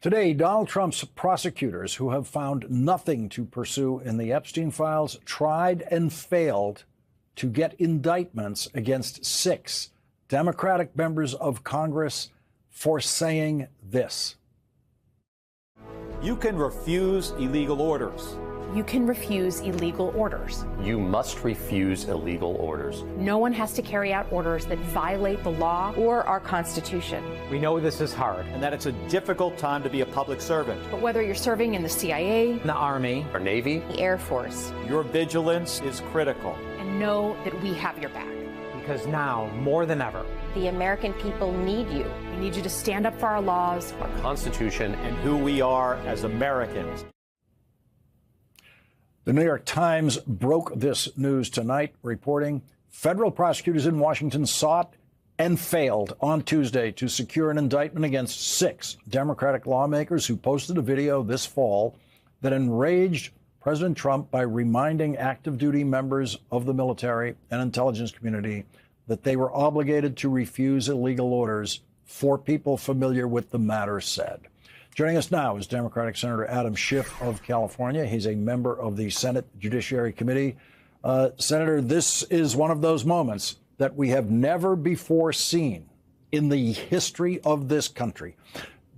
Today, Donald Trump's prosecutors, who have found nothing to pursue in the Epstein files, tried and failed to get indictments against 6 Democratic members of Congress for saying this. You can refuse illegal orders. You can refuse illegal orders. You must refuse illegal orders. No one has to carry out orders that violate the law or our Constitution. We know this is hard, And that it's a difficult time to be a public servant. But whether you're serving in the CIA, the Army, Our Navy, the Air Force, Your vigilance is critical. and know that we have your back. because now, more than ever, the American people need you. We need you to stand up for our laws, our Constitution, And who we are as Americans. The New York Times broke this news tonight, reporting federal prosecutors in Washington sought and failed on Tuesday to secure an indictment against 6 Democratic lawmakers who posted a video this fall that enraged President Trump by reminding active duty members of the military and intelligence community that they were obligated to refuse illegal orders. 4 people familiar with the matter said. Joining us now is Democratic Senator Adam Schiff of California. He's a member of the Senate Judiciary Committee. Senator, this is one of those moments that we have never before seen in the history of this country.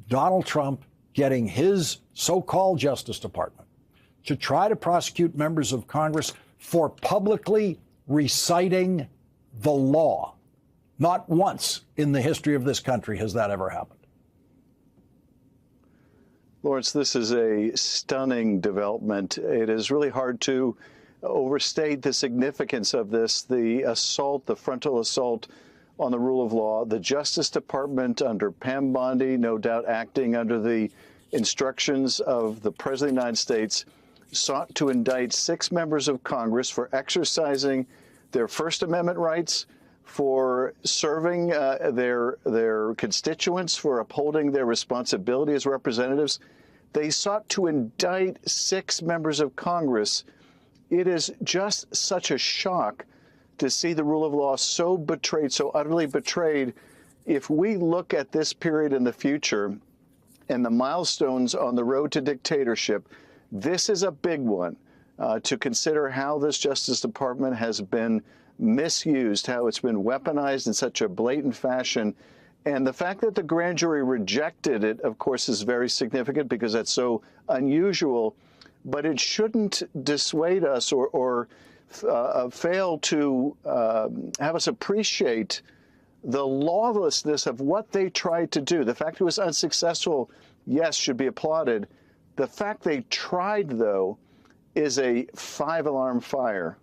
Donald Trump getting his so-called Justice Department to try to prosecute members of Congress for publicly reciting the law. Not once in the history of this country has that ever happened. Lawrence, this is a stunning development. It is really hard to overstate the significance of this, the assault, the frontal assault on the rule of law. The Justice Department under Pam Bondi, no doubt acting under the instructions of the President of the United States, sought to indict 6 members of Congress for exercising their First Amendment rights, for serving their constituents, for upholding their responsibility as representatives. They sought to indict 6 members of Congress. It is just such a shock to see the rule of law so betrayed, so utterly betrayed. If we look at this period in the future and the milestones on the road to dictatorship, this is a big one to consider how this Justice Department has been misused, how it's been weaponized in such a blatant fashion. And the fact that the grand jury rejected it, of course, is very significant because that's so unusual. But it shouldn't dissuade us or fail to have us appreciate the lawlessness of what they tried to do. The fact it was unsuccessful, yes, should be applauded. The fact they tried, though, is a 5-alarm fire.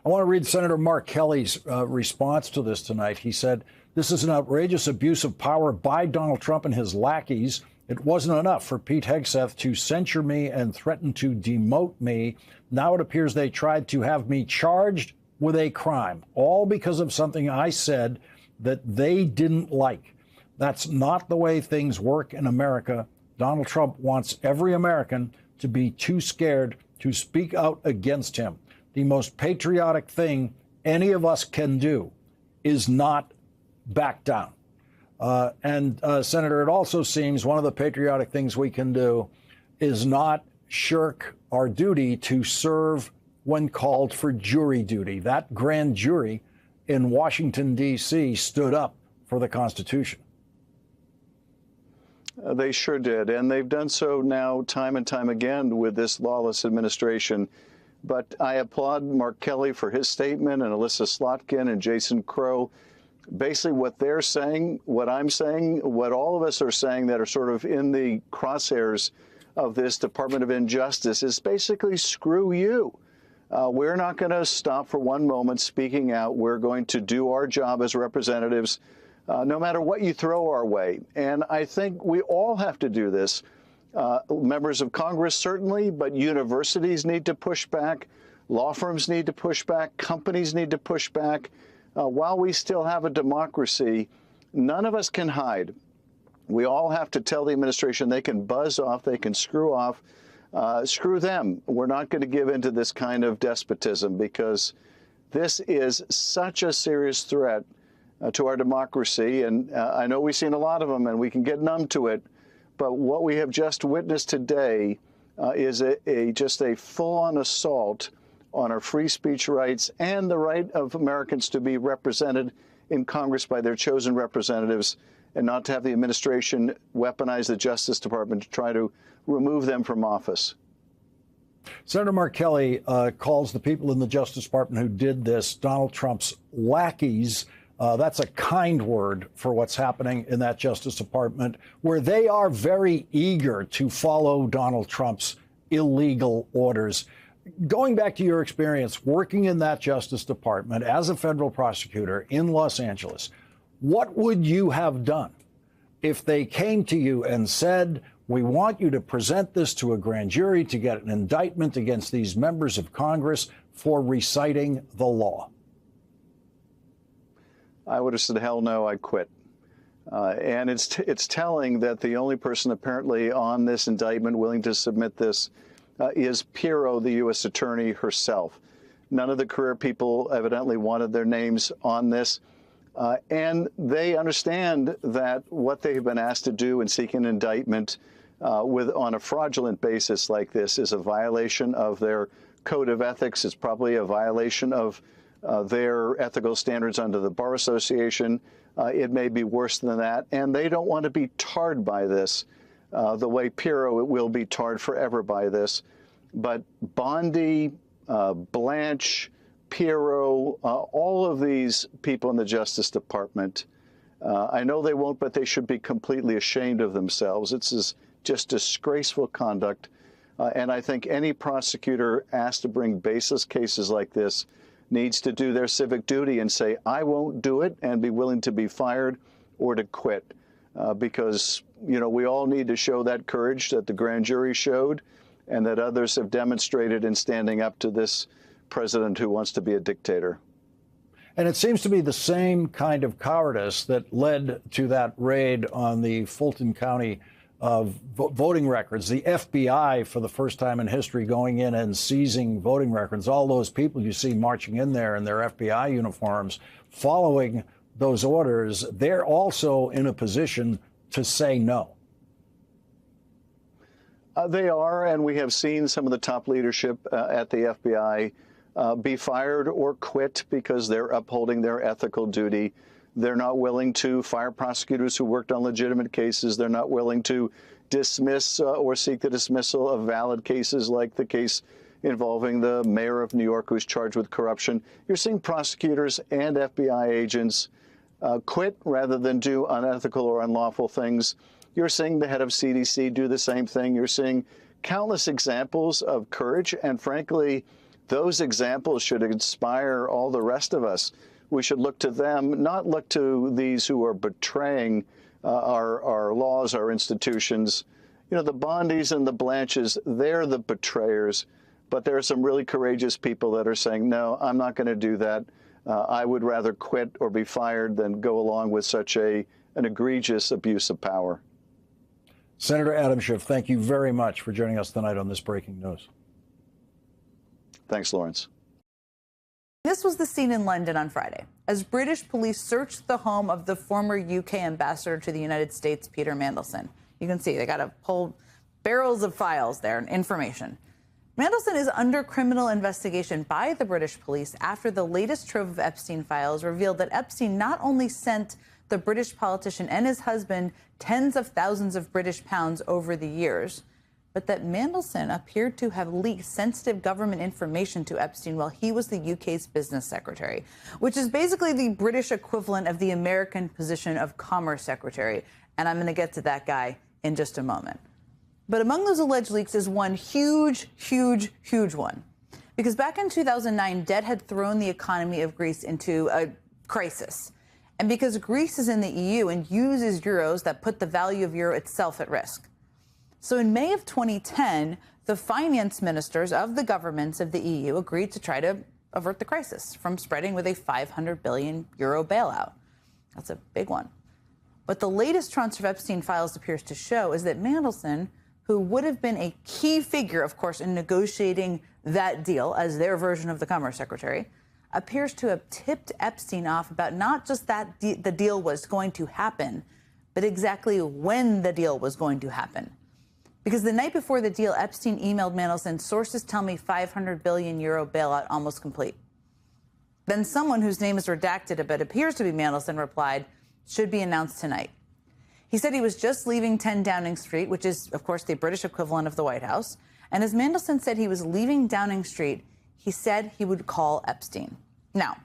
I want to read Senator Mark Kelly's response to this tonight. He said, "This is an outrageous abuse of power by Donald Trump and his lackeys. It wasn't enough for Pete Hegseth to censure me and threaten to demote me. Now it appears they tried to have me charged with a crime, all because of something I said that they didn't like. That's not the way things work in America. Donald Trump wants every American to be too scared to speak out against him. The most patriotic thing any of us can do is not back down." Senator, it also seems one of the patriotic things we can do is not shirk our duty to serve when called for jury duty. That grand jury in Washington, D.C. stood up for the Constitution. They sure did, and they've done so now time and time again with this lawless administration. But I applaud Mark Kelly for his statement, and Alyssa Slotkin and Jason Crow. Basically what they're saying, what I'm saying, what all of us are saying that are sort of in the crosshairs of this Department of Injustice is basically screw you. We're not going to stop for one moment speaking out. We're going to do our job as representatives, no matter what you throw our way. And I think we all have to do this. Members of Congress, certainly, but universities need to push back. Law firms need to push back. Companies need to push back. While we still have a democracy, none of us can hide. We all have to tell the administration they can buzz off, they can screw off. Screw them. We're not going to give in to this kind of despotism because this is such a serious threat to our democracy. And I know we've seen a lot of them and we can get numb to it. But what we have just witnessed today is just a full-on assault on our free speech rights and the right of Americans to be represented in Congress by their chosen representatives, and not to have the administration weaponize the Justice Department to try to remove them from office. Senator Mark Kelly calls the people in the Justice Department who did this Donald Trump's lackeys. That's a kind word for what's happening in that Justice Department, where they are very eager to follow Donald Trump's illegal orders. Going back to your experience working in that Justice Department as a federal prosecutor in Los Angeles, what would you have done if they came to you and said, we want you to present this to a grand jury to get an indictment against these members of Congress for reciting the law? I would have said, hell no, I'd quit. And it's telling that the only person apparently on this indictment willing to submit this is Pirro, the U.S. attorney herself. None of the career people evidently wanted their names on this. And they understand that what they've been asked to do in seeking an indictment on a fraudulent basis like this is a violation of their code of ethics. It's probably a violation of their ethical standards under the Bar Association. It may be worse than that. And they don't want to be tarred by this the way Pirro will be tarred forever by this. But Bondi, Blanche, Pirro, all of these people in the Justice Department, I know they won't, but they should be completely ashamed of themselves. It's just disgraceful conduct. And I think any prosecutor asked to bring baseless cases like this needs to do their civic duty and say, I won't do it, and be willing to be fired or to quit. Because, you know, we all need to show that courage that the grand jury showed and that others have demonstrated in standing up to this president who wants to be a dictator. And it seems to be the same kind of cowardice that led to that raid on the Fulton County voting records. The FBI, for the first time in history, going in and seizing voting records. All those people you see marching in there in their FBI uniforms, following those orders, they're also in a position to say no. They are, and we have seen some of the top leadership at the FBI be fired or quit because they're upholding their ethical duty. They're not willing to fire prosecutors who worked on legitimate cases. They're not willing to dismiss or seek the dismissal of valid cases like the case involving the mayor of New York who's charged with corruption. You're seeing prosecutors and FBI agents quit rather than do unethical or unlawful things. You're seeing the head of CDC do the same thing. You're seeing countless examples of courage, and frankly, those examples should inspire all the rest of us. We should look to them, not look to these who are betraying our laws, our institutions. You know, the Bondis and the Blanches, they're the betrayers. But there are some really courageous people that are saying, no, I'm not going to do that. I would rather quit or be fired than go along with such an egregious abuse of power. Senator Adam Schiff, thank you very much for joining us tonight on this breaking news. Thanks, Lawrence. This was the scene in London on Friday as British police searched the home of the former UK ambassador to the United States, Peter Mandelson. You can see they got to pull barrels of files there and information. Mandelson is under criminal investigation by the British police after the latest trove of Epstein files revealed that Epstein not only sent the British politician and his husband tens of thousands of British pounds over the years, but that Mandelson appeared to have leaked sensitive government information to Epstein while he was the UK's business secretary, which is basically the British equivalent of the American position of Commerce Secretary. And I'm going to get to that guy in just a moment. But among those alleged leaks is one huge, huge, huge one. Because back in 2009, debt had thrown the economy of Greece into a crisis. And because Greece is in the EU and uses euros, that put the value of euro itself at risk. So in May of 2010, the finance ministers of the governments of the EU agreed to try to avert the crisis from spreading with a 500 billion euro bailout. That's a big one. But the latest tranche of Epstein files appears to show is that Mandelson, who would have been a key figure, of course, in negotiating that deal as their version of the Commerce Secretary, appears to have tipped Epstein off about not just that the deal was going to happen, but exactly when the deal was going to happen. Because the night before the deal, Epstein emailed Mandelson, "Sources tell me 500 billion euro bailout almost complete." Then someone whose name is redacted but appears to be Mandelson replied, "Should be announced tonight." He said he was just leaving 10 Downing Street, which is, of course, the British equivalent of the White House. And as Mandelson said he was leaving Downing Street, he said he would call Epstein. Now,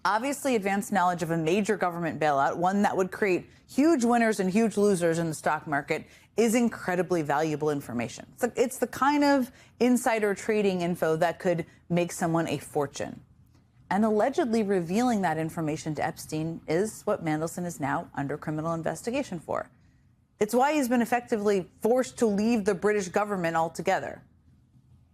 obviously, advanced knowledge of a major government bailout, one that would create huge winners and huge losers in the stock market, is incredibly valuable information. It's the kind of insider trading info that could make someone a fortune. And allegedly revealing that information to Epstein is what Mandelson is now under criminal investigation for. It's why he's been effectively forced to leave the British government altogether.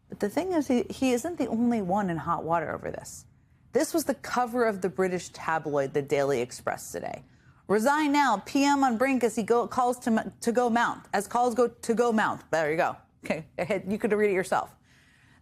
But the thing is, he isn't the only one in hot water over this. This was the cover of the British tabloid, the Daily Express, today. "Resign now, PM on brink as he calls to go mount." As calls go to go mount. There you go. Okay, you could read it yourself.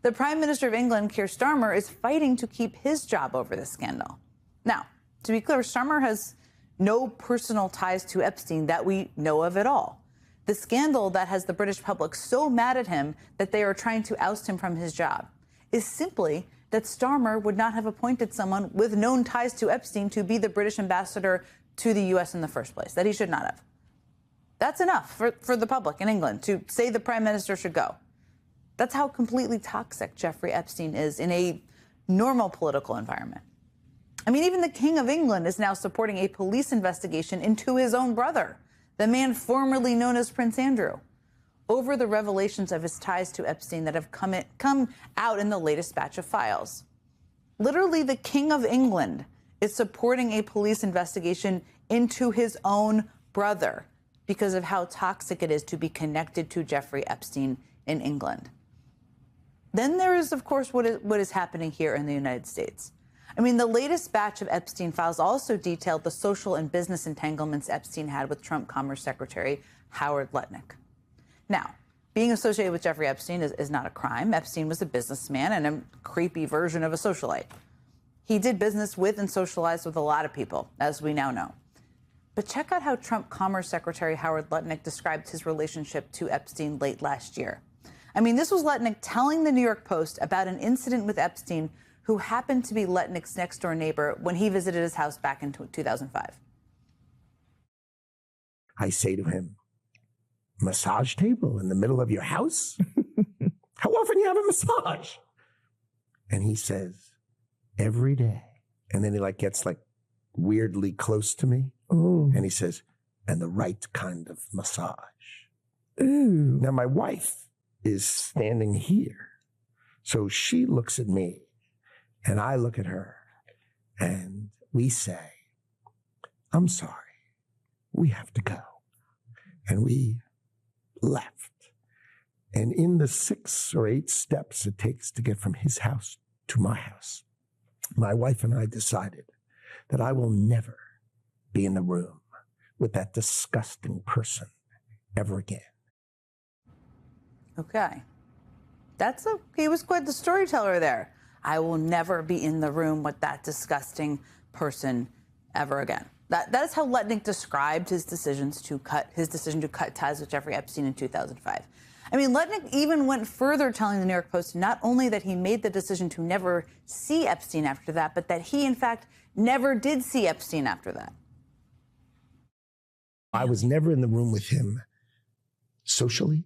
The Prime Minister of England, Keir Starmer, is fighting to keep his job over this scandal. Now, to be clear, Starmer has no personal ties to Epstein that we know of at all. The scandal that has the British public so mad at him that they are trying to oust him from his job is simply that Starmer would not have appointed someone with known ties to Epstein to be the British ambassador to the U.S. in the first place, that he should not have. That's enough for the public in England to say the Prime Minister should go. That's how completely toxic Jeffrey Epstein is in a normal political environment. I mean, even the King of England is now supporting a police investigation into his own brother, the man formerly known as Prince Andrew, over the revelations of his ties to Epstein that have come out in the latest batch of files. Literally, the King of England is supporting a police investigation into his own brother because of how toxic it is to be connected to Jeffrey Epstein in England. Then there is, of course, what is happening here in the United States. I mean, the latest batch of Epstein files also detailed the social and business entanglements Epstein had with Trump Commerce Secretary Howard Lutnick. Now, being associated with Jeffrey Epstein is not a crime. Epstein was a businessman and a creepy version of a socialite. He did business with and socialized with a lot of people, as we now know. But check out how Trump Commerce Secretary Howard Lutnick described his relationship to Epstein late last year. I mean, this was Lutnick telling the New York Post about an incident with Epstein, who happened to be Lutnick's next-door neighbor when he visited his house back in 2005. I say to him, "Massage table in the middle of your house? How often you have a massage?" And he says, "Every day." And then he gets weirdly close to me. Ooh. And he says, "And the right kind of massage." Ooh. Now my wife is standing here. So she looks at me and I look at her and we say, "I'm sorry, we have to go." And we left. And in the 6 or 8 steps it takes to get from his house to my house, my wife and I decided that I will never be in the room with that disgusting person ever again. Okay. He was quite the storyteller there. I will never be in the room with that disgusting person ever again. That is how Lutnick described his decision to cut ties with Jeffrey Epstein in 2005. I mean, Lutnick even went further, telling the New York Post not only that he made the decision to never see Epstein after that, but that he, in fact, never did see Epstein after that. I was never in the room with him socially,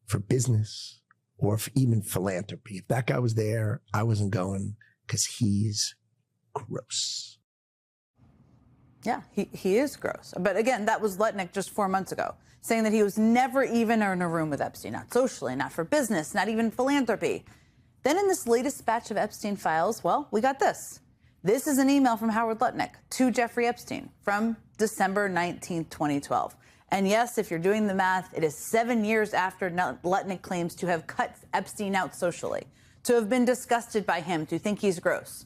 for business, or for even philanthropy. If that guy was there, I wasn't going because he's gross. Yeah, he is gross. But again, that was Lutnick just 4 months ago, saying that he was never even in a room with Epstein, not socially, not for business, not even philanthropy. Then in this latest batch of Epstein files, well, we got this. This is an email from Howard Lutnick to Jeffrey Epstein from December 19th, 2012. And yes, if you're doing the math, it is 7 years after Lutnick claims to have cut Epstein out socially, to have been disgusted by him, to think he's gross,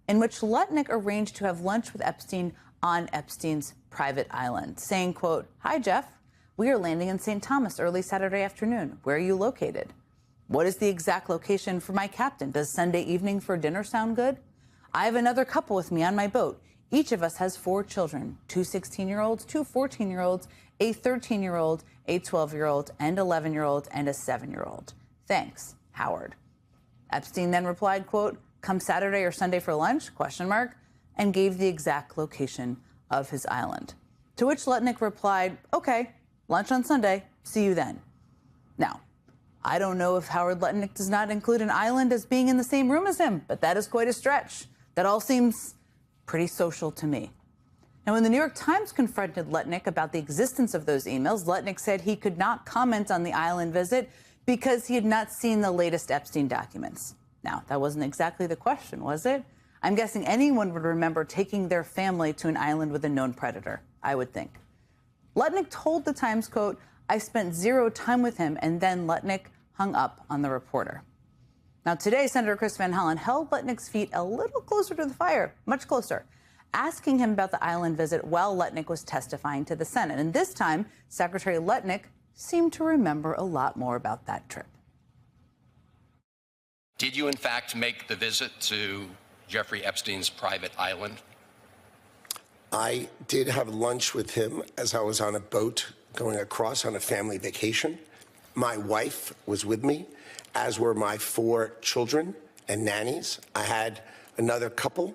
in which Lutnick arranged to have lunch with Epstein on Epstein's private island, saying, quote, "Hi, Jeff. We are landing in St. Thomas early Saturday afternoon. Where are you located? What is the exact location for my captain? Does Sunday evening for dinner sound good? I have another couple with me on my boat. Each of us has 4 children, 2 16-year-olds, 2 14-year-olds, a 13-year-old, a 12-year-old, and 11-year-old, and a 7-year-old. Thanks, Howard. Epstein then replied, quote, "Come Saturday or Sunday for lunch, ? And gave the exact location of his island. To which Lutnick replied, okay, lunch on Sunday, see you then. Now, I don't know if Howard Lutnick does not include an island as being in the same room as him, but that is quite a stretch. That all seems pretty social to me. Now, when the New York Times confronted Lutnick about the existence of those emails, Lutnick said he could not comment on the island visit because he had not seen the latest Epstein documents. Now, that wasn't exactly the question, was it? I'm guessing anyone would remember taking their family to an island with a known predator, I would think. Lutnick told the Times, quote, "I spent 0 time with him," and then Lutnick hung up on the reporter. Now, today, Senator Chris Van Hollen held Lutnick's feet a little closer to the fire, much closer, asking him about the island visit while Lutnick was testifying to the Senate. And this time, Secretary Lutnick seemed to remember a lot more about that trip. Did you, in fact, make the visit to Jeffrey Epstein's private island? I did have lunch with him as I was on a boat going across on a family vacation. My wife was with me, as were my 4 children and nannies. I had another couple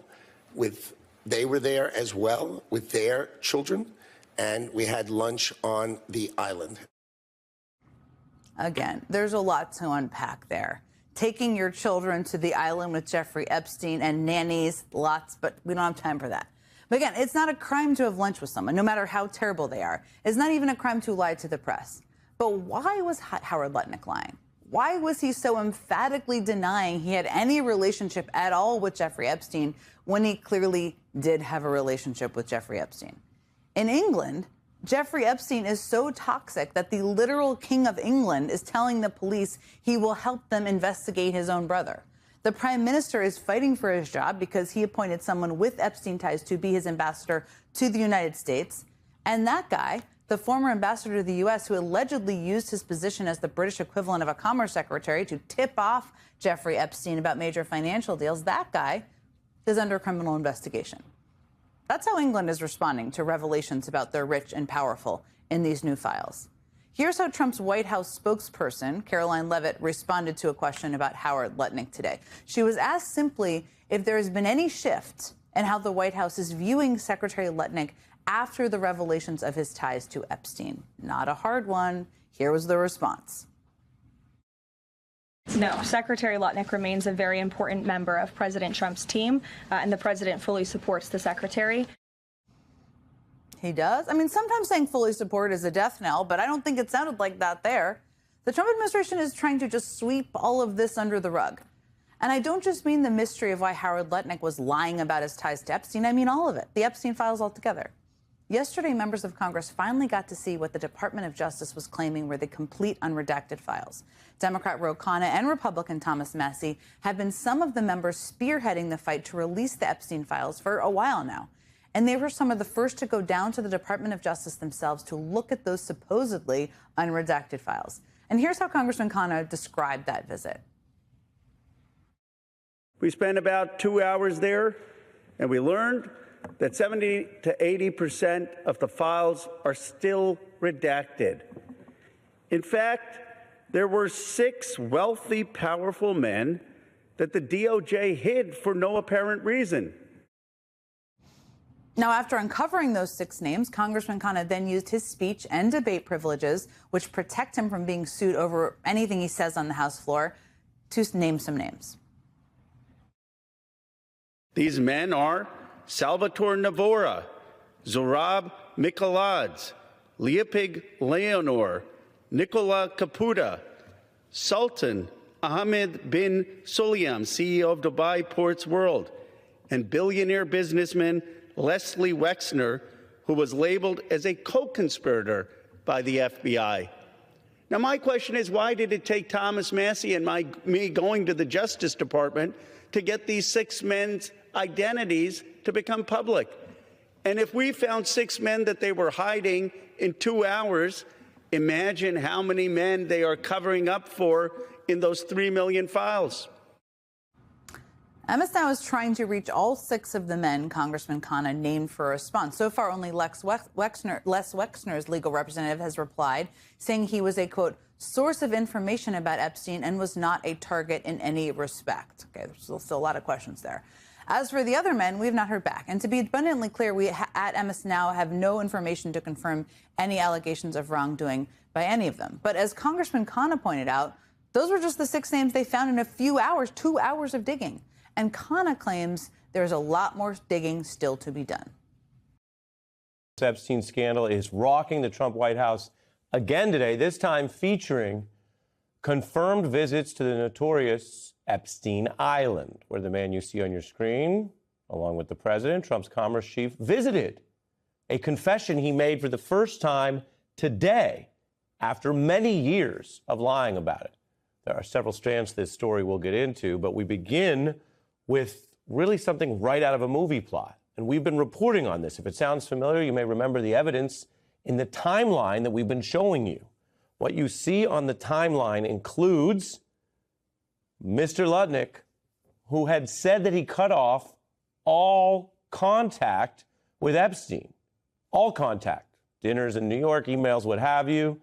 they were there as well with their children, and we had lunch on the island. Again, there's a lot to unpack there. Taking your children to the island with Jeffrey Epstein and nannies, lots, but we don't have time for that. But again, it's not a crime to have lunch with someone, no matter how terrible they are. It's not even a crime to lie to the press. But why was Howard Lutnick lying? Why was he so emphatically denying he had any relationship at all with Jeffrey Epstein when he clearly did have a relationship with Jeffrey Epstein? In England, Jeffrey Epstein is so toxic that the literal King of England is telling the police he will help them investigate his own brother. The Prime Minister is fighting for his job because he appointed someone with Epstein ties to be his ambassador to the United States. And that guy, the former ambassador to the U.S. who allegedly used his position as the British equivalent of a commerce secretary to tip off Jeffrey Epstein about major financial deals, that guy is under criminal investigation. That's how England is responding to revelations about their rich and powerful in these new files. Here's how Trump's White House spokesperson, Caroline Leavitt, responded to a question about Howard Lutnick today. She was asked simply if there has been any shift in how the White House is viewing Secretary Lutnick after the revelations of his ties to Epstein. Not a hard one. Here was the response. No, Secretary Lutnick remains a very important member of President Trump's team, and the president fully supports the secretary. He does? I mean, sometimes saying fully support is a death knell, but I don't think it sounded like that there. The Trump administration is trying to just sweep all of this under the rug. And I don't just mean the mystery of why Howard Lutnick was lying about his ties to Epstein. I mean all of it, the Epstein files altogether. Yesterday, members of Congress finally got to see what the Department of Justice was claiming were the complete unredacted files. Democrat Ro Khanna and Republican Thomas Massie have been some of the members spearheading the fight to release the Epstein files for a while now. And they were some of the first to go down to the Department of Justice themselves to look at those supposedly unredacted files. And here's how Congressman Khanna described that visit. We spent about 2 hours there, and we learned that 70 to 80% of the files are still redacted. In fact, there were 6 wealthy, powerful men that the DOJ hid for no apparent reason. Now, after uncovering those 6 names, Congressman Khanna then used his speech and debate privileges, which protect him from being sued over anything he says on the House floor, to name some names. These men are Salvatore Navora, Zorab Mikoladze, Leopig Leonor, Nicola Caputa, Sultan Ahmed bin Sulayem, CEO of Dubai Ports World, and billionaire businessman Leslie Wexner, who was labeled as a co-conspirator by the FBI. Now, my question is, why did it take Thomas Massie and me going to the Justice Department to get these 6 men's identities to become public? And if we found 6 men that they were hiding in 2 hours, imagine how many men they are covering up for in those 3 million files. MS Now is trying to reach all 6 of the men Congressman Khanna named for a response. So far, only Les Wexner's legal representative has replied, saying he was a, quote, source of information about Epstein and was not a target in any respect. Okay, there's still a lot of questions there. As for the other men, we have not heard back. And to be abundantly clear, we at MS Now have no information to confirm any allegations of wrongdoing by any of them. But as Congressman Khanna pointed out, those were just the 6 names they found in a few hours, 2 hours of digging. And Khanna claims there's a lot more digging still to be done. The Epstein scandal is rocking the Trump White House again today, this time featuring confirmed visits to the notorious Epstein Island, where the man you see on your screen, along with the president, Trump's commerce chief, visited. A confession he made for the first time today after many years of lying about it. There are several strands to this story we'll get into, but we begin with really something right out of a movie plot. And we've been reporting on this. If it sounds familiar, you may remember the evidence in the timeline that we've been showing you. What you see on the timeline includes Mr. Lutnick, who had said that he cut off all contact with Epstein. All contact. Dinners in New York, emails, what have you.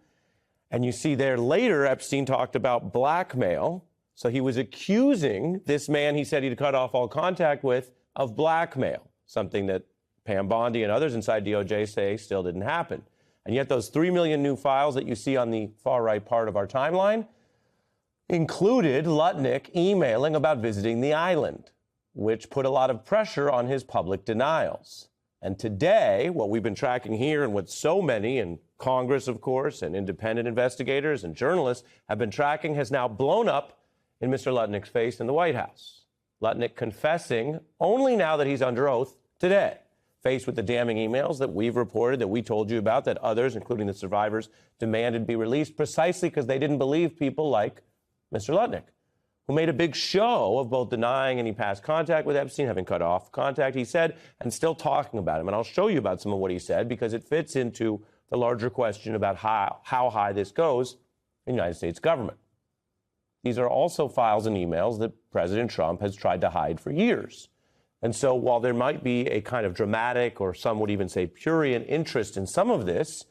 And you see there later, Epstein talked about blackmail. So he was accusing this man he said he'd cut off all contact with of blackmail, something that Pam Bondi and others inside DOJ say still didn't happen. And yet those 3 million new files that you see on the far right part of our timeline included Lutnick emailing about visiting the island, which put a lot of pressure on his public denials. And today, what we've been tracking here and what so many in Congress, of course, and independent investigators and journalists have been tracking has now blown up in Mr. Lutnick's face in the White House. Lutnick confessing only now that he's under oath today, faced with the damning emails that we've reported, that we told you about, that others, including the survivors, demanded be released precisely because they didn't believe people like Mr. Lutnick, who made a big show of both denying any past contact with Epstein, having cut off contact, he said, and still talking about him. And I'll show you about some of what he said because it fits into the larger question about how high this goes in the United States government. These are also files and emails that President Trump has tried to hide for years. And so while there might be a kind of dramatic, or some would even say prurient interest in some of this,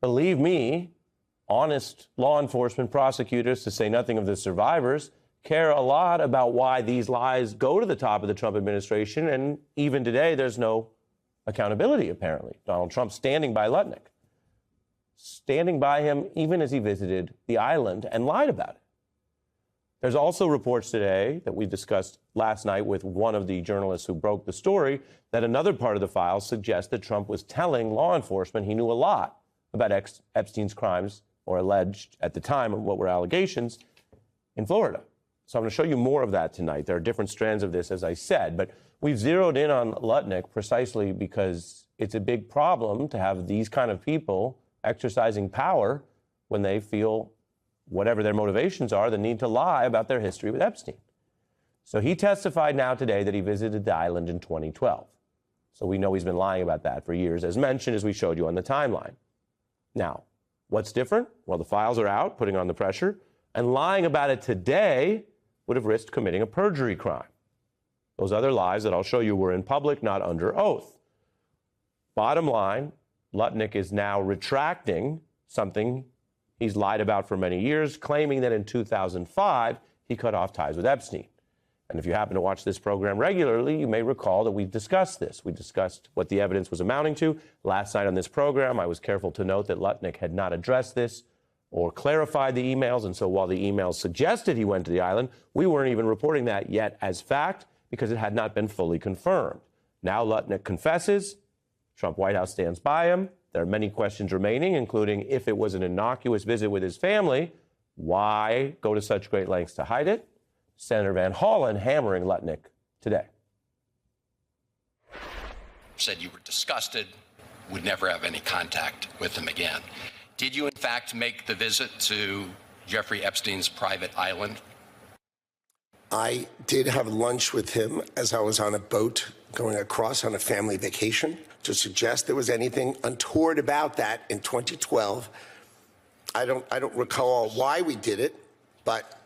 believe me, honest law enforcement prosecutors, to say nothing of the survivors, care a lot about why these lies go to the top of the Trump administration. And even today, there's no accountability, apparently. Donald Trump standing by Lutnick, standing by him even as he visited the island and lied about it. There's also reports today that we discussed last night with one of the journalists who broke the story that another part of the file suggests that Trump was telling law enforcement he knew a lot about Epstein's crimes, or alleged at the time of what were allegations, in Florida. So I'm going to show you more of that tonight. There are different strands of this, as I said, but we've zeroed in on Lutnick precisely because it's a big problem to have these kind of people exercising power when they feel, whatever their motivations are, the need to lie about their history with Epstein. So he testified now today that he visited the island in 2012. So we know he's been lying about that for years, as mentioned, as we showed you on the timeline. Now, what's different? Well, the files are out, putting on the pressure, and lying about it today would have risked committing a perjury crime. Those other lies that I'll show you were in public, not under oath. Bottom line, Lutnick is now retracting something he's lied about for many years, claiming that in 2005, he cut off ties with Epstein. And if you happen to watch this program regularly, you may recall that we've discussed this. We discussed what the evidence was amounting to. Last night on this program, I was careful to note that Lutnick had not addressed this or clarified the emails. And so while the emails suggested he went to the island, we weren't even reporting that yet as fact because it had not been fully confirmed. Now Lutnick confesses. Trump White House stands by him. There are many questions remaining, including if it was an innocuous visit with his family, why go to such great lengths to hide it? Senator Van Hollen hammering Lutnick today. Said you were disgusted, would never have any contact with him again. Did you, in fact, make the visit to Jeffrey Epstein's private island? I did have lunch with him as I was on a boat going across on a family vacation. To suggest there was anything untoward about that in 2012, I don't recall why we did it, but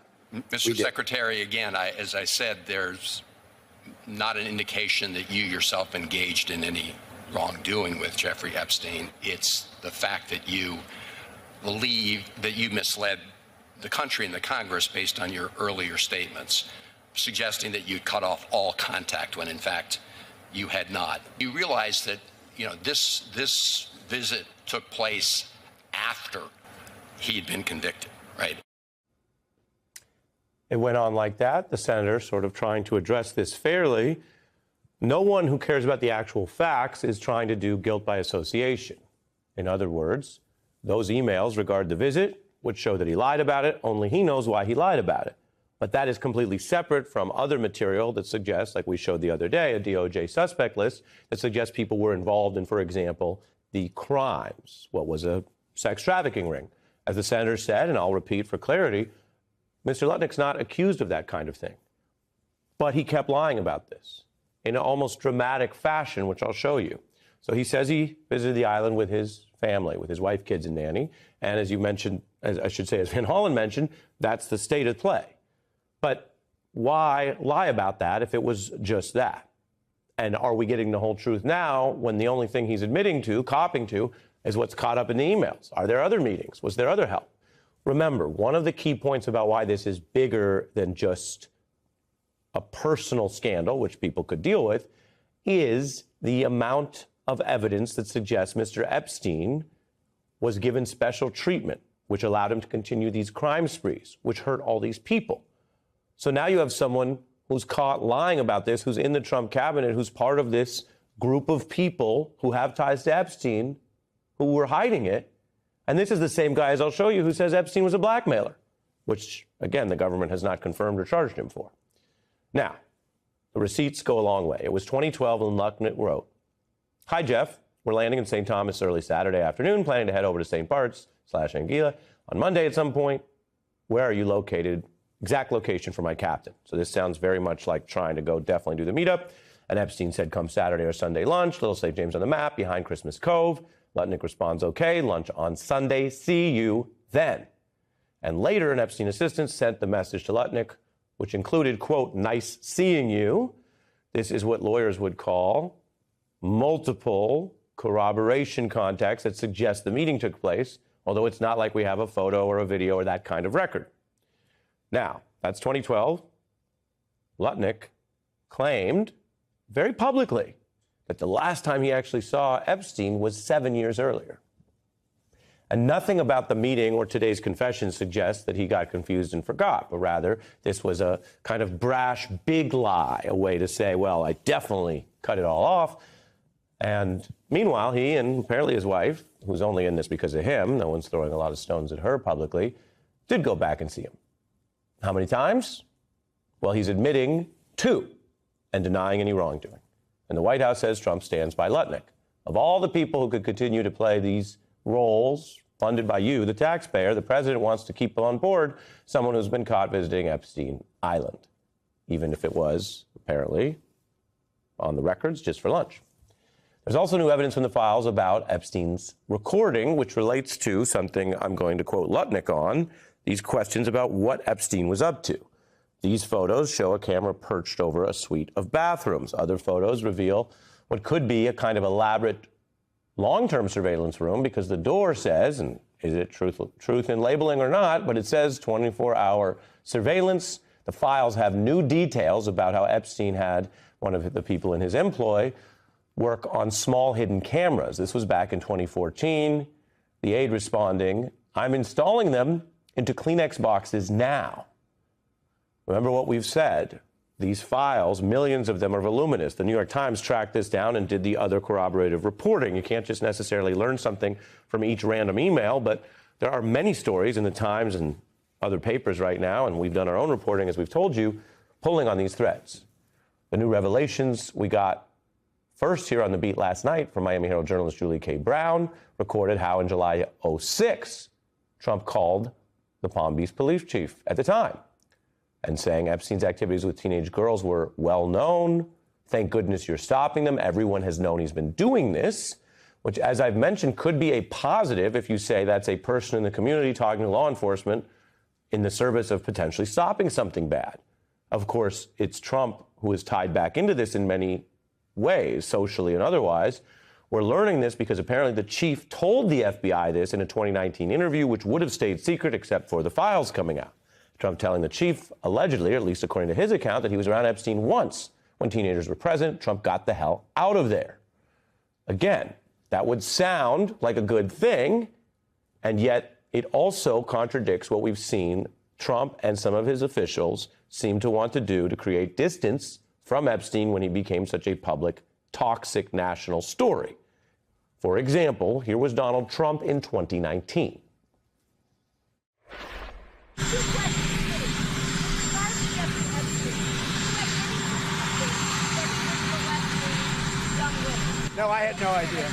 Mr. Secretary, again, as I said, there's not an indication that you yourself engaged in any wrongdoing with Jeffrey Epstein. It's the fact that you believe that you misled the country and the Congress based on your earlier statements, suggesting that you cut off all contact when in fact you had not. You realize that, you know, this visit took place after he'd been convicted, right? It went on like that, the senator sort of trying to address this fairly. No one who cares about the actual facts is trying to do guilt by association. In other words, those emails regard the visit, which show that he lied about it. Only he knows why he lied about it. But that is completely separate from other material that suggests, like we showed the other day, a DOJ suspect list that suggests people were involved in, for example, the crimes. What was a sex trafficking ring? As the senator said, and I'll repeat for clarity, Mr. Lutnick's not accused of that kind of thing. But he kept lying about this in an almost dramatic fashion, which I'll show you. So he says he visited the island with his family, with his wife, kids, and nanny. And as you mentioned, as Van Hollen mentioned, that's the state of play. But why lie about that if it was just that? And are we getting the whole truth now when the only thing he's admitting to, copping to, is what's caught up in the emails? Are there other meetings? Was there other help? Remember, one of the key points about why this is bigger than just a personal scandal, which people could deal with, is the amount of evidence that suggests Mr. Epstein was given special treatment, which allowed him to continue these crime sprees, which hurt all these people. So now you have someone who's caught lying about this, who's in the Trump cabinet, who's part of this group of people who have ties to Epstein, who were hiding it. And this is the same guy, as I'll show you, who says Epstein was a blackmailer, which, again, the government has not confirmed or charged him for. Now, the receipts go a long way. It was 2012 when Lutnick wrote, "Hi, Jeff. We're landing in St. Thomas early Saturday afternoon, planning to head over to St. Bart's/Anguilla on Monday at some point. Where are you located? Exact location for my captain." So this sounds very much like trying to go definitely do the meetup. And Epstein said, "Come Saturday or Sunday lunch, Little St. James on the map, behind Christmas Cove." Lutnick responds, "Okay, lunch on Sunday. See you then." And later, an Epstein assistant sent the message to Lutnick, which included, quote, "Nice seeing you." This is what lawyers would call multiple corroboration contacts that suggest the meeting took place, although it's not like we have a photo or a video or that kind of record. Now, that's 2012. Lutnick claimed very publicly that the last time he actually saw Epstein was 7 years earlier. And nothing about the meeting or today's confession suggests that he got confused and forgot, but rather this was a kind of brash, big lie, a way to say, well, I definitely cut it all off. And meanwhile, he and apparently his wife, who's only in this because of him, no one's throwing a lot of stones at her publicly, did go back and see him. How many times? Well, he's admitting 2 and denying any wrongdoing. And the White House says Trump stands by Lutnick. Of all the people who could continue to play these roles funded by you, the taxpayer, the president wants to keep on board someone who's been caught visiting Epstein Island, even if it was, apparently, on the records just for lunch. There's also new evidence from the files about Epstein's recording, which relates to something I'm going to quote Lutnick on, these questions about what Epstein was up to. These photos show a camera perched over a suite of bathrooms. Other photos reveal what could be a kind of elaborate long-term surveillance room, because the door says, and is it truth in labeling or not, but it says 24-hour surveillance. The files have new details about how Epstein had one of the people in his employ work on small hidden cameras. This was back in 2014. The aide responding, "I'm installing them into Kleenex boxes now." Remember what we've said. These files, millions of them are voluminous. The New York Times tracked this down and did the other corroborative reporting. You can't just necessarily learn something from each random email, but there are many stories in the Times and other papers right now, and we've done our own reporting, as we've told you, pulling on these threads. The new revelations we got first here on the beat last night from Miami Herald journalist Julie K. Brown recorded how in July 2006, Trump called the Palm Beach police chief at the time and saying Epstein's activities with teenage girls were well known. Thank goodness you're stopping them. Everyone has known he's been doing this, which, as I've mentioned, could be a positive if you say that's a person in the community talking to law enforcement in the service of potentially stopping something bad. Of course, it's Trump who is tied back into this in many ways, socially and otherwise. We're learning this because apparently the chief told the FBI this in a 2019 interview, which would have stayed secret except for the files coming out. Trump telling the chief, allegedly, or at least according to his account, that he was around Epstein once when teenagers were present. Trump got the hell out of there. Again, that would sound like a good thing, and yet it also contradicts what we've seen Trump and some of his officials seem to want to do to create distance from Epstein when he became such a public, toxic national story. For example, here was Donald Trump in 2019. No, I had no idea.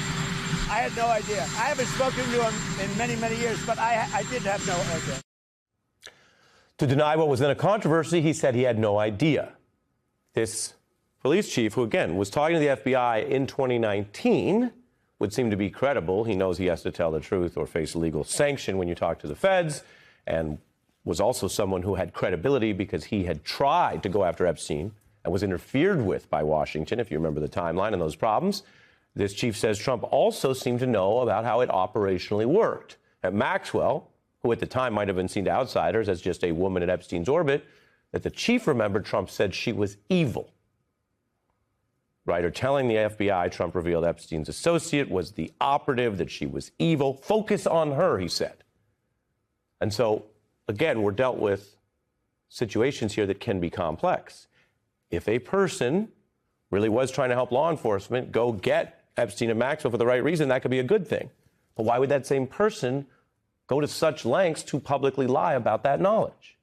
I haven't spoken to him in many, many years, but I did have no idea. To deny what was then a controversy, he said he had no idea. This police chief, who again was talking to the FBI in 2019, would seem to be credible. He knows he has to tell the truth or face legal sanction when you talk to the feds, and was also someone who had credibility because he had tried to go after Epstein and was interfered with by Washington, if you remember the timeline and those problems. This chief says Trump also seemed to know about how it operationally worked. At Maxwell, who at the time might have been seen to outsiders as just a woman in Epstein's orbit, that the chief remembered Trump said she was evil. Writer telling the FBI Trump revealed Epstein's associate was the operative, that she was evil. Focus on her, he said. And so, again, we're dealt with situations here that can be complex. If a person really was trying to help law enforcement go get Epstein and Maxwell for the right reason, that could be a good thing. But why would that same person go to such lengths to publicly lie about that knowledge?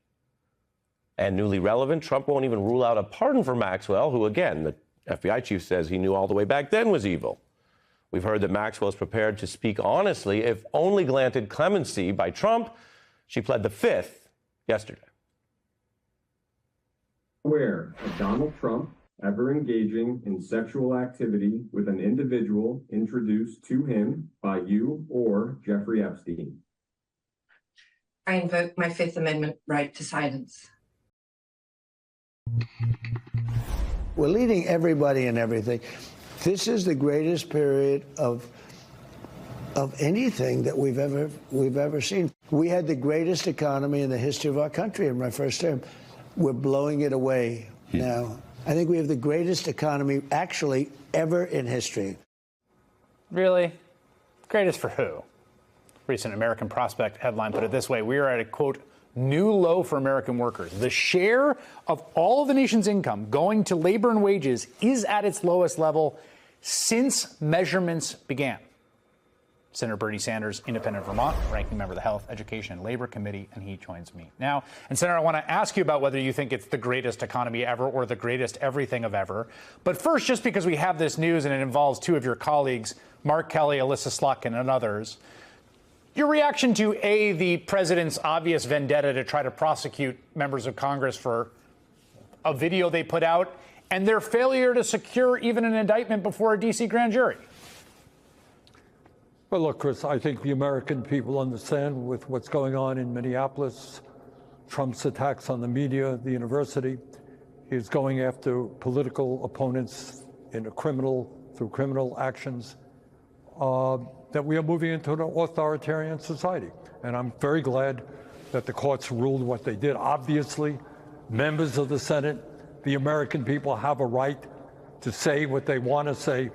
And newly relevant, Trump won't even rule out a pardon for Maxwell, who, again, the FBI chief says he knew all the way back then was evil. We've heard that Maxwell is prepared to speak honestly if only granted clemency by Trump. She pled the fifth yesterday. Aware of Donald Trump ever engaging in sexual activity with an individual introduced to him by you or Jeffrey Epstein? I invoke my Fifth Amendment right to silence. We're leading everybody and everything. This is the greatest period of anything that we've ever seen. We had the greatest economy in the history of our country in my first term. We're blowing it away now. I think we have the greatest economy actually ever in history. Really? Greatest for who? Recent American Prospect headline put it this way: we are at a, quote, new low for American workers. The share of all of the nation's income going to labor and wages is at its lowest level since measurements began. Senator Bernie Sanders, independent of Vermont, ranking member of the Health, Education, and Labor Committee, and he joins me now. And Senator, I want to ask you about whether you think it's the greatest economy ever or the greatest everything of ever. But first, just because we have this news and it involves two of your colleagues, Mark Kelly, Alyssa Slotkin, and others, your reaction to, A, the president's obvious vendetta to try to prosecute members of Congress for a video they put out, and their failure to secure even an indictment before a D.C. grand jury? Well, look, Chris, I think the American people understand with what's going on in Minneapolis, Trump's attacks on the media, the university. He's going after political opponents through criminal actions, that we are moving into an authoritarian society. And I'm very glad that the courts ruled what they did. Obviously, members of the Senate, the American people have a right to say what they want to say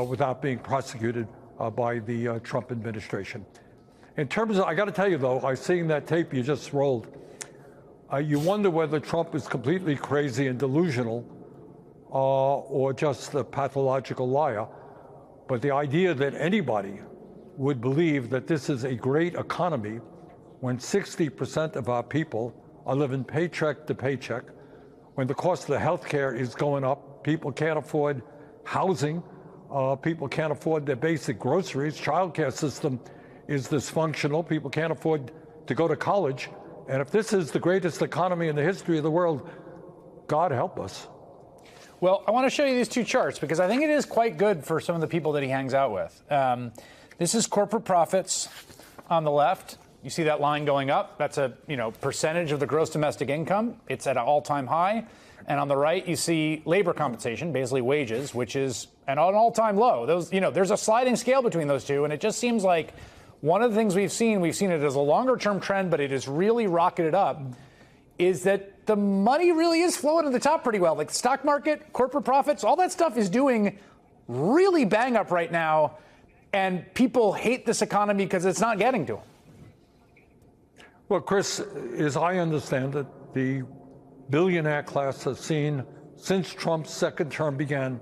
without being prosecuted by the Trump administration. In terms of, I got to tell you though, I seen that tape you just rolled. You wonder whether Trump is completely crazy and delusional or just a pathological liar. But the idea that anybody would believe that this is a great economy when 60% of our people are living paycheck to paycheck, when the cost of the health care is going up, people can't afford housing, people can't afford their basic groceries, child care system is dysfunctional, people can't afford to go to college. And if this is the greatest economy in the history of the world, God help us. Well, I want to show you these two charts because I think it is quite good for some of the people that he hangs out with. This is corporate profits on the left. You see that line going up. That's a percentage of the gross domestic income. It's at an all-time high. And on the right, you see labor compensation, basically wages, which is an all-time low. Those, there's a sliding scale between those two, and it just seems like one of the things we've seen it as a longer-term trend, but it has really rocketed up, is that the money really is flowing to the top pretty well. Like the stock market, corporate profits, all that stuff is doing really bang up right now, and people hate this economy because it's not getting to them. Well, Chris, as I understand it, the billionaire class has seen, since Trump's second term began,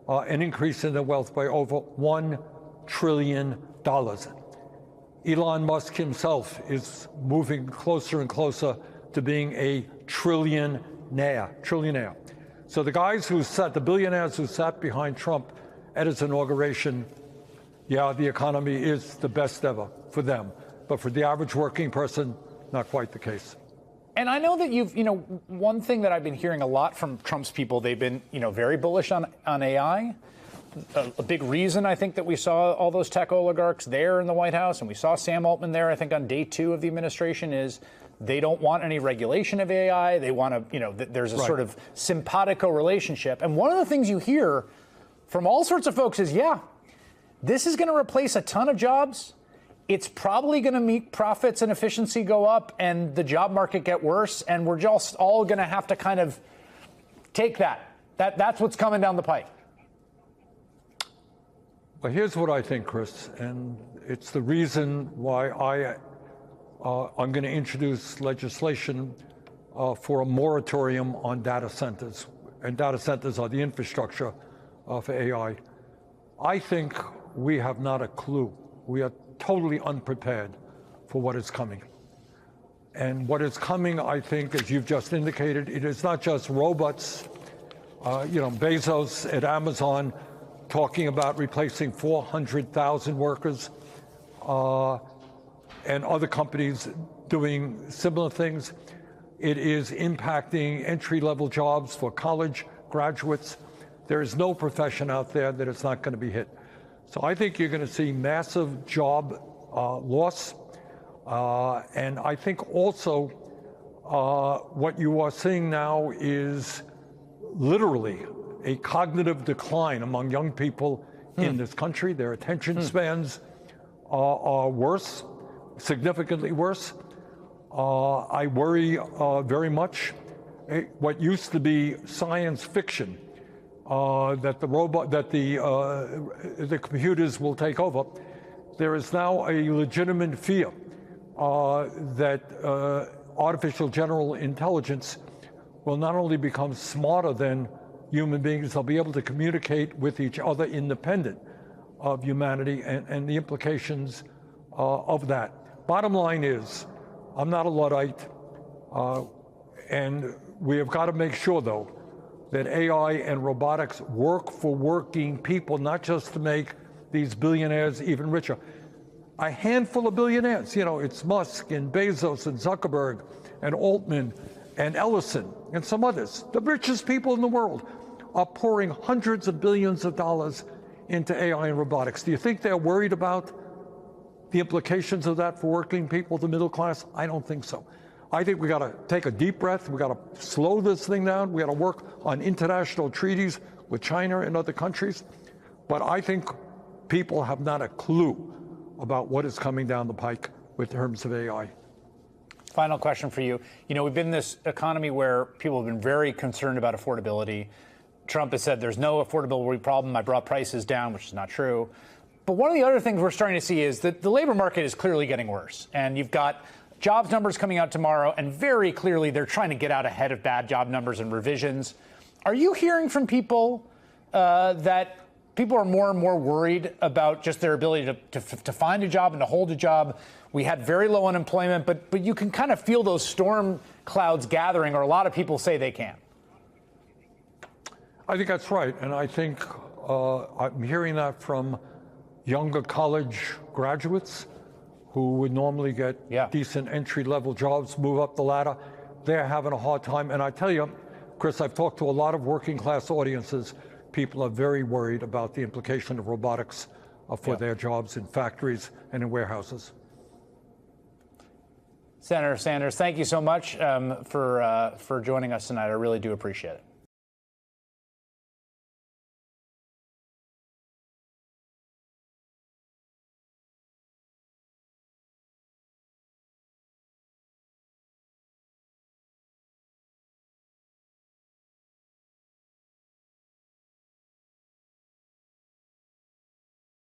an increase in their wealth by over $1 trillion. Elon Musk himself is moving closer and closer to being a trillionaire. So the guys the billionaires who sat behind Trump at his inauguration, yeah, the economy is the best ever for them. But for the average working person, not quite the case. And I know that one thing that I've been hearing a lot from Trump's people, they've been, very bullish on AI. A big reason I think that we saw all those tech oligarchs there in the White House, and we saw Sam Altman there, I think, on day 2 of the administration, is they don't want any regulation of AI. They want to, there's a sort of simpatico relationship. And one of the things you hear from all sorts of folks is, yeah, this is going to replace a ton of jobs. It's probably going to make profits and efficiency go up and the job market get worse. And we're just all going to have to kind of take that. That's what's coming down the pike. Well, here's what I think, Chris, and it's the reason why I'm going to introduce legislation for a moratorium on data centers. And data centers are the infrastructure for AI. I think we have not a clue. We are totally unprepared for what is coming. And what is coming, I think, as you've just indicated, it is not just robots. Bezos at Amazon talking about replacing 400,000 workers, and other companies doing similar things. It is impacting entry-level jobs for college graduates. There is no profession out there that is not going to be hit. So I think you're going to see massive job loss. And I think also what you are seeing now is literally a cognitive decline among young people in this country. Their attention spans are worse, significantly worse. I worry very much. What used to be science fiction, that the computers will take over, there is now a legitimate fear that artificial general intelligence will not only become smarter than human beings, they'll be able to communicate with each other independent of humanity and the implications of that. Bottom line is, I'm not a Luddite, and we have got to make sure, though, that AI and robotics work for working people, not just to make these billionaires even richer. A handful of billionaires, it's Musk and Bezos and Zuckerberg and Altman and Ellison and some others. The richest people in the world are pouring hundreds of billions of dollars into AI and robotics. Do you think they're worried about the implications of that for working people, the middle class? I don't think so. I think we got to take a deep breath. We got to slow this thing down. We got to work on international treaties with China and other countries. But I think people have not a clue about what is coming down the pike with terms of AI. Final question for you. We've been in this economy where people have been very concerned about affordability. Trump has said there's no affordability problem. I brought prices down, which is not true. But one of the other things we're starting to see is that the labor market is clearly getting worse. And you've got jobs numbers coming out tomorrow, and very clearly they're trying to get out ahead of bad job numbers and revisions. Are you hearing from people that people are more and more worried about just their ability to find a job and to hold a job? We had very low unemployment, but you can kind of feel those storm clouds gathering, or a lot of people say they can. I think that's right. And I think I'm hearing that from younger college graduates who would normally get decent entry-level jobs, move up the ladder. They're having a hard time. And I tell you, Chris, I've talked to a lot of working-class audiences. People are very worried about the implication of robotics for their jobs in factories and in warehouses. Senator Sanders, thank you so much for joining us tonight. I really do appreciate it.